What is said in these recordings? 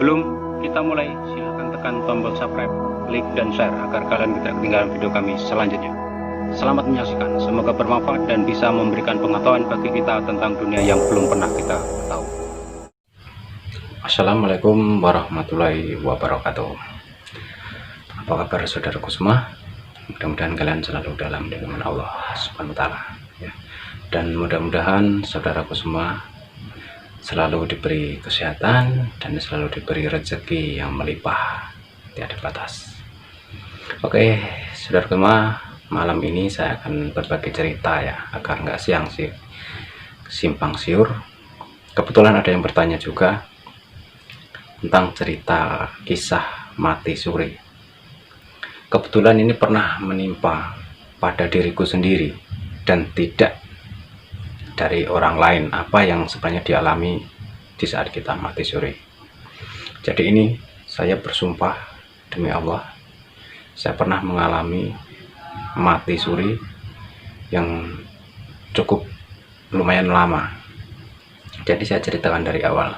Sebelum kita mulai, silahkan tekan tombol subscribe, like, dan share agar kalian tidak ketinggalan video kami selanjutnya. Selamat menyaksikan, semoga bermanfaat dan bisa memberikan pengetahuan bagi kita tentang dunia yang belum pernah kita tahu. Assalamualaikum warahmatullahi wabarakatuh. Apa kabar saudaraku semua? Mudah-mudahan kalian selalu dalam lindungan Allah Subhanahu wa Ta'ala, ya. Dan mudah-mudahan saudaraku semua selalu diberi kesehatan dan selalu diberi rezeki yang melimpah tiada batas. Oke, saudaraku semua, malam ini saya akan berbagi cerita, ya, agar nggak simpang siur. Kebetulan ada yang bertanya juga tentang cerita kisah mati suri. Kebetulan ini pernah menimpa pada diriku sendiri dan tidak dari orang lain apa yang sebenarnya dialami di saat kita mati suri. Jadi ini saya bersumpah demi Allah, saya pernah mengalami mati suri yang cukup lumayan lama. Jadi saya ceritakan dari awal.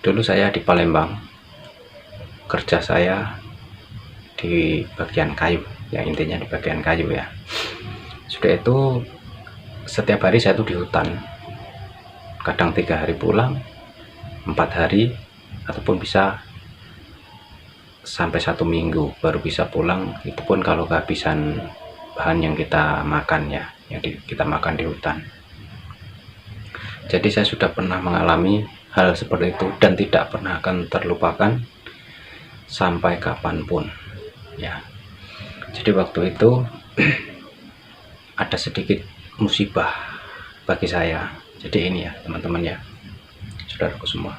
Dulu saya di Palembang, kerja saya di bagian kayu, ya, intinya di bagian kayu, ya. Sudah itu setiap hari saya tuh di hutan, kadang 3 hari pulang, 4 hari, ataupun bisa sampai 1 minggu baru bisa pulang. Itu pun kalau kehabisan bahan yang kita makan, ya, yang kita makan di hutan. Jadi saya sudah pernah mengalami hal seperti itu dan tidak pernah akan terlupakan sampai kapanpun, ya. Jadi waktu itu ada sedikit musibah bagi saya. Jadi ini, ya, teman-teman, ya, saudaraku semua,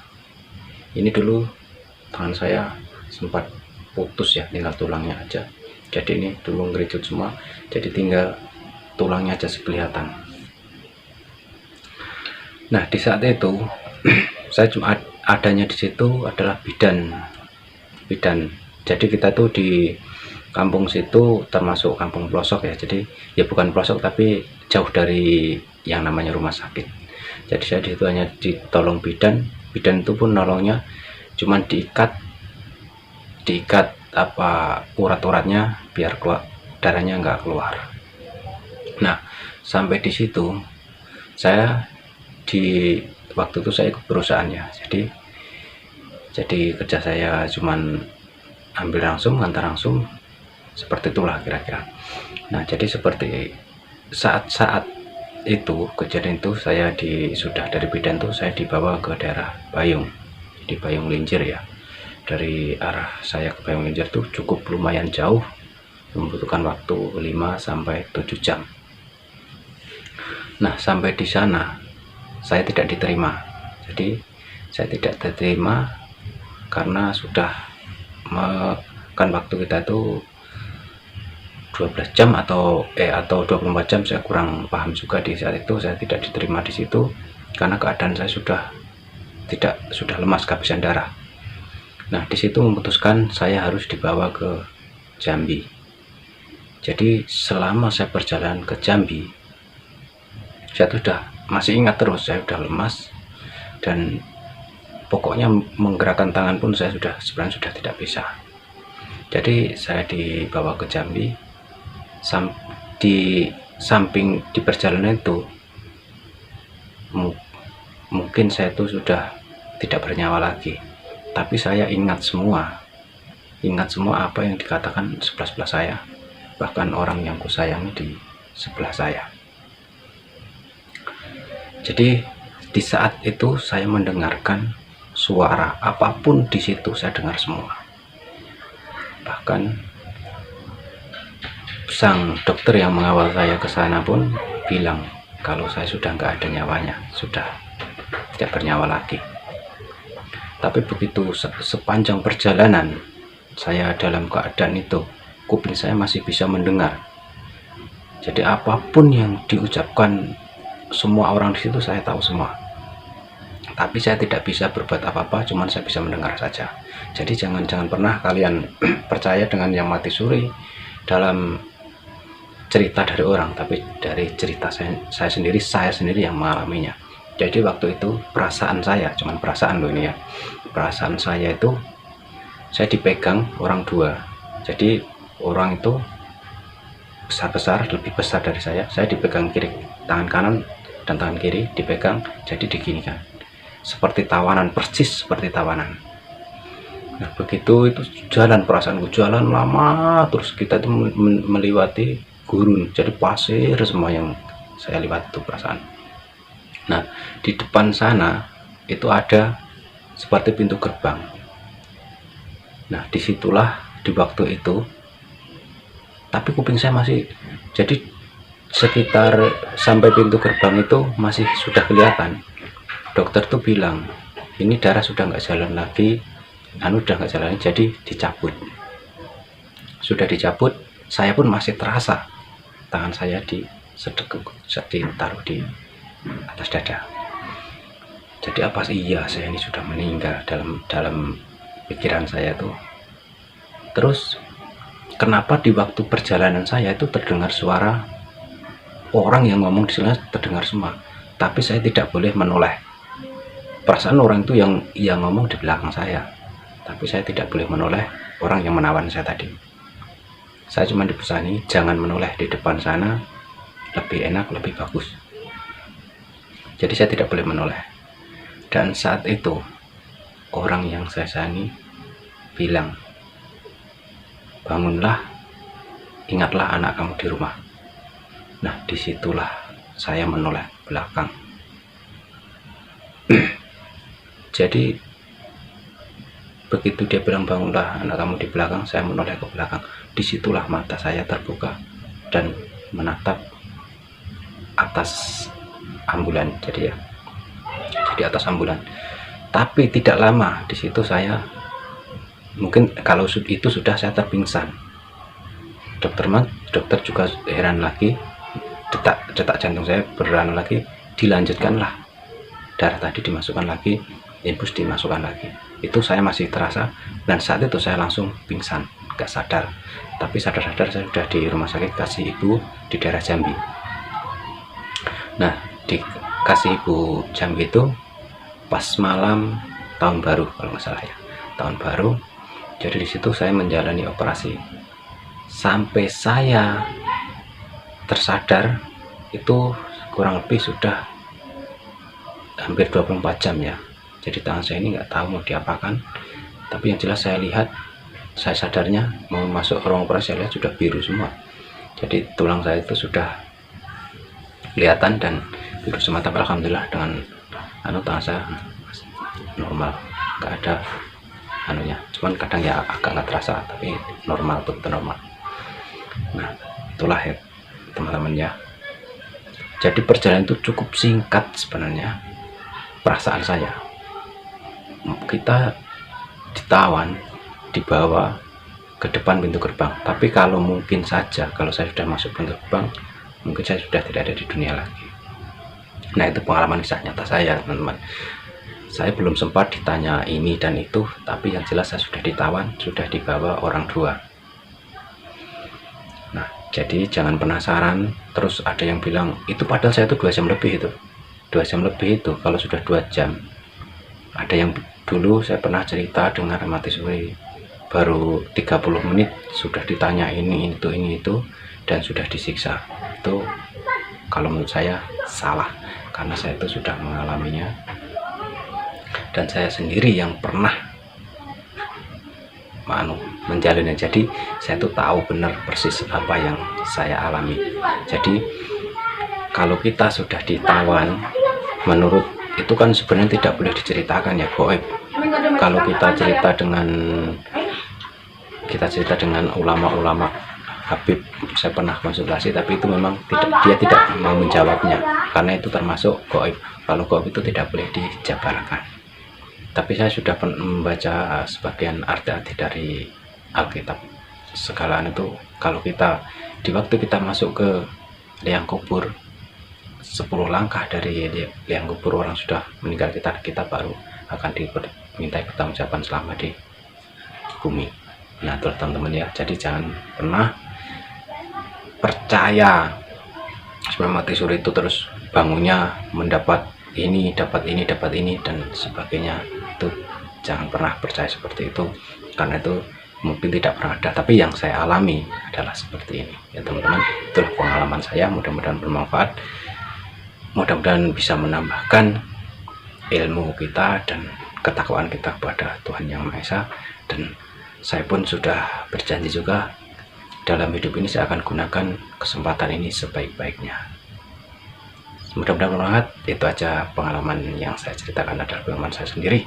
ini dulu tangan saya sempat putus, ya, tinggal tulangnya aja. Jadi ini dulu ngericut semua, jadi tinggal tulangnya aja kelihatan. Nah, di saat itu saya cuma adanya di situ adalah bidan. Jadi kita tuh di kampung situ termasuk kampung pelosok, ya. Jadi ya bukan pelosok tapi jauh dari yang namanya rumah sakit. Jadi saya di situ hanya ditolong bidan itu pun nolongnya cuman diikat apa urat-uratnya biar keluar darahnya nggak keluar. Nah, sampai di situ saya waktu itu saya ikut perusahaan, ya. Jadi kerja saya cuman ambil langsung, antar langsung, seperti itulah kira-kira. Nah, jadi seperti saat itu kejadian itu saya sudah dari bidan tuh saya dibawa ke daerah Bayung, di Bayung Linjir, ya. Dari arah saya ke Bayung Linjir tuh cukup lumayan jauh, membutuhkan waktu 5 sampai 7 jam. Nah, sampai di sana saya tidak diterima. Jadi saya tidak diterima karena sudah kan waktu kita tuh 12 jam atau 24 jam, saya kurang paham juga. Di saat itu saya tidak diterima di situ karena keadaan saya sudah lemas, kehabisan darah. Nah, di situ memutuskan saya harus dibawa ke Jambi. Jadi selama saya berjalan ke Jambi, saya sudah masih ingat terus, saya sudah lemas dan pokoknya menggerakkan tangan pun saya sebenarnya sudah tidak bisa. Jadi saya dibawa ke Jambi. Di samping di perjalanan itu mungkin saya itu sudah tidak bernyawa lagi, tapi saya ingat semua apa yang dikatakan sebelah saya, bahkan orang yang kusayangi di sebelah saya. Jadi di saat itu saya mendengarkan suara apapun di situ, saya dengar semua. Bahkan sang dokter yang mengawal saya ke sana pun bilang kalau saya sudah nggak ada nyawanya, sudah tidak bernyawa lagi. Tapi begitu sepanjang perjalanan saya dalam keadaan itu, kuping saya masih bisa mendengar. Jadi apapun yang diucapkan semua orang di situ saya tahu semua. Tapi saya tidak bisa berbuat apa-apa, cuman saya bisa mendengar saja. Jadi jangan pernah kalian percaya dengan yang mati suri dalam cerita dari orang, tapi dari cerita saya sendiri yang mengalaminya. Jadi waktu itu perasaan saya, cuman perasaan loh ini ya, perasaan saya itu saya dipegang orang dua. Jadi orang itu besar-besar, lebih besar dari saya dipegang kiri, tangan kanan dan tangan kiri dipegang, jadi diginikan seperti tawanan, persis seperti tawanan. Nah begitu itu jalan, perasaanku jalan lama terus, kita itu melewati gurun, jadi pasir semua yang saya lihat itu perasaan. Nah di depan sana itu ada seperti pintu gerbang. Nah disitulah di waktu itu, tapi kuping saya masih, jadi sekitar sampai pintu gerbang itu masih sudah kelihatan. Dokter tuh bilang ini darah sudah nggak jalan lagi, udah nggak jalan, jadi dicabut. Sudah dicabut, saya pun masih terasa tangan saya ditaruh di atas dada. Jadi apa sih, iya saya ini sudah meninggal dalam pikiran saya tuh. Terus kenapa di waktu perjalanan saya itu terdengar suara orang yang ngomong di sana, terdengar semua, tapi saya tidak boleh menoleh. Perasaan orang itu yang ngomong di belakang saya, tapi saya tidak boleh menoleh orang yang menawan saya tadi. Saya cuma dipesani jangan menoleh, di depan sana lebih enak, lebih bagus. Jadi saya tidak boleh menoleh. Dan saat itu orang yang saya sani bilang, bangunlah, ingatlah anak kamu di rumah. Nah disitulah saya menoleh belakang. Jadi begitu dia bilang bangunlah anak kamu di belakang, saya menoleh ke belakang. Disitulah mata saya terbuka dan menatap atas ambulan. Jadi atas ambulan. Tapi tidak lama di situ saya, mungkin kalau itu sudah saya terpingsan. Dokter juga heran lagi, detak jantung saya beranu lagi, dilanjutkanlah, darah tadi dimasukkan lagi, infus dimasukkan lagi. Itu saya masih terasa, dan saat itu saya langsung pingsan, gak sadar. Tapi sadar-sadar saya sudah di rumah sakit Kasih Ibu di daerah Jambi. Nah di Kasih Ibu Jambi itu pas malam tahun baru kalau nggak salah ya, tahun baru. Jadi di situ saya menjalani operasi sampai saya tersadar itu kurang lebih sudah hampir 24 jam ya. Jadi tangan saya ini nggak tahu mau diapakan, tapi yang jelas saya lihat, saya sadarnya mau masuk ruang operasi, saya lihat sudah biru semua. Jadi tulang saya itu sudah kelihatan dan biru semua. Tapi alhamdulillah dengan tangan saya normal, nggak ada anunya, cuman kadang ya agak nggak terasa, tapi normal, betul normal. Nah itulah ya teman-teman ya. Jadi perjalanan itu cukup singkat sebenarnya. Perasaan saya, kita ditawan, dibawa ke depan pintu gerbang, tapi kalau mungkin saja kalau saya sudah masuk pintu gerbang, mungkin saya sudah tidak ada di dunia lagi. Nah itu pengalaman kisah nyata saya teman-teman. Saya belum sempat ditanya ini dan itu, tapi yang jelas saya sudah ditawan, sudah dibawa orang dua. Nah jadi jangan penasaran terus ada yang bilang itu, padahal saya itu 2 jam lebih itu, 2 jam lebih itu kalau sudah 2 jam. Ada yang dulu saya pernah cerita dengan mati suri, baru 30 menit sudah ditanya ini itu dan sudah disiksa. Itu kalau menurut saya salah, karena saya itu sudah mengalaminya dan saya sendiri yang pernah menjalannya. Jadi saya tuh tahu benar persis apa yang saya alami. Jadi kalau kita sudah ditawan, menurut itu kan sebenarnya tidak boleh diceritakan ya, goib. Kalau kita cerita dengan ulama-ulama Habib, saya pernah konsultasi, tapi itu memang dia tidak mau menjawabnya karena itu termasuk goib. Kalau goib itu tidak boleh dijabarkan. Tapi saya sudah membaca sebagian arti-arti dari Alkitab. Segalaan itu kalau kita di waktu kita masuk ke liang kubur, 10 langkah dari liang kubur orang sudah meninggal, kita baru akan dimintai pertanggungjawaban selama di bumi. Nah itulah teman-teman ya. Jadi jangan pernah percaya sebelum mati suri itu terus bangunnya mendapat ini, dapat ini dan sebagainya. Itu jangan pernah percaya seperti itu, karena itu mungkin tidak pernah ada, tapi yang saya alami adalah seperti ini ya teman-teman. Itulah pengalaman saya, mudah-mudahan bermanfaat, mudah-mudahan bisa menambahkan ilmu kita dan ketakwaan kita kepada Tuhan Yang Maha Esa. Dan saya pun sudah berjanji juga, dalam hidup ini saya akan gunakan kesempatan ini sebaik-baiknya. Mudah-mudahan bermanfaat. Itu aja pengalaman yang saya ceritakan, adalah pengalaman saya sendiri.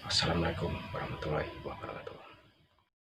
Wassalamualaikum warahmatullahi wabarakatuh.